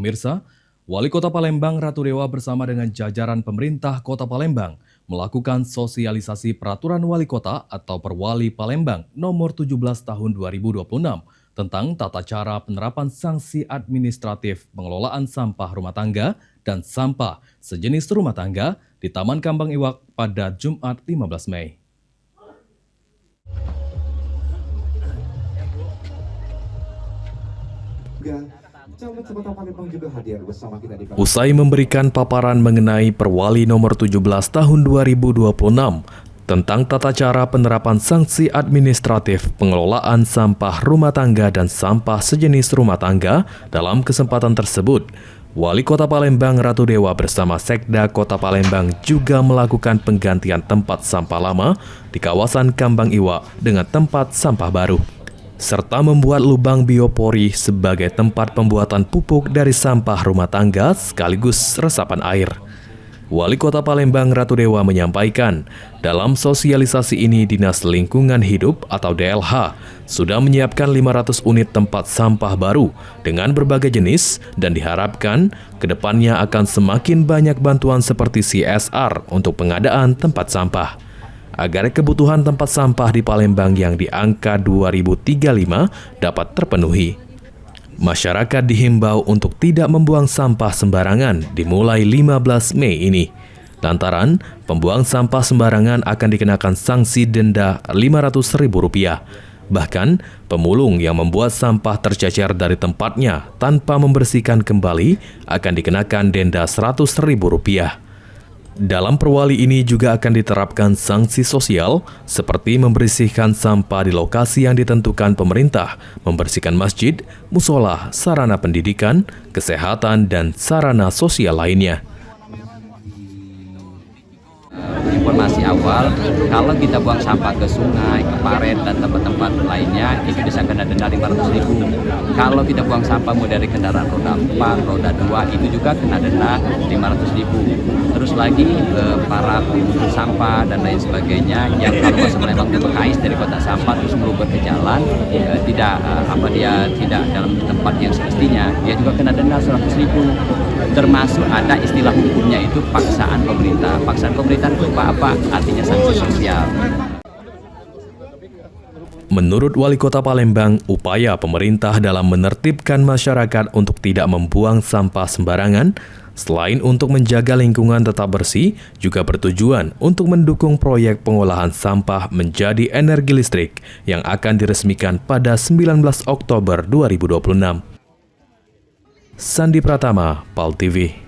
Pemirsa, Wali Kota Palembang Ratu Dewa bersama dengan jajaran pemerintah Kota Palembang melakukan sosialisasi Peraturan Wali Kota atau Perwali Palembang nomor 17 tahun 2026 tentang tata cara penerapan sanksi administratif pengelolaan sampah rumah tangga dan sampah sejenis rumah tangga di Taman Kambang Iwak pada Jumat 15 Mei. Usai memberikan paparan mengenai Perwali nomor 17 tahun 2026 tentang tata cara penerapan sanksi administratif pengelolaan sampah rumah tangga dan sampah sejenis rumah tangga, dalam kesempatan tersebut, Wali Kota Palembang Ratu Dewa bersama Sekda Kota Palembang juga melakukan penggantian tempat sampah lama di kawasan Kambang Iwak dengan tempat sampah baru, serta membuat lubang biopori sebagai tempat pembuatan pupuk dari sampah rumah tangga sekaligus resapan air. Wali Kota Palembang Ratu Dewa menyampaikan, dalam sosialisasi ini Dinas Lingkungan Hidup atau DLH sudah menyiapkan 500 unit tempat sampah baru dengan berbagai jenis dan diharapkan kedepannya akan semakin banyak bantuan seperti CSR untuk pengadaan tempat sampah, agar kebutuhan tempat sampah di Palembang yang di angka 2035 dapat terpenuhi. Masyarakat dihimbau untuk tidak membuang sampah sembarangan dimulai 15 Mei ini. Lantaran pembuang sampah sembarangan akan dikenakan sanksi denda Rp500.000. Bahkan, pemulung yang membuat sampah tercecer dari tempatnya tanpa membersihkan kembali akan dikenakan denda Rp100.000. Dalam perwali ini juga akan diterapkan sanksi sosial seperti membersihkan sampah di lokasi yang ditentukan pemerintah, membersihkan masjid, musola, sarana pendidikan, kesehatan, dan sarana sosial lainnya. Informasi awal, kalau kita buang sampah ke sungai, ke paret, dan tempat-tempat lainnya, itu bisa kena denda Rp500.000. Kalau kita buang sampah mulai dari kendaraan roda 4, roda 2, itu juga kena denda Rp500.000. Terus lagi para pengumpul sampah dan lain sebagainya yang kalau masuk Palembang ke Bekais dari kotak sampah terus merubah ke jalan, tidak dalam tempat yang semestinya, dia juga kena denda Rp100.000. Termasuk ada istilah hukumnya itu paksaan pemerintah. Paksaan pemerintah itu apa? Artinya sanksi sosial. Menurut Wali Kota Palembang, upaya pemerintah dalam menertibkan masyarakat untuk tidak membuang sampah sembarangan, selain untuk menjaga lingkungan tetap bersih, juga bertujuan untuk mendukung proyek pengolahan sampah menjadi energi listrik yang akan diresmikan pada 19 Oktober 2026. Sandi Pratama, PAL TV.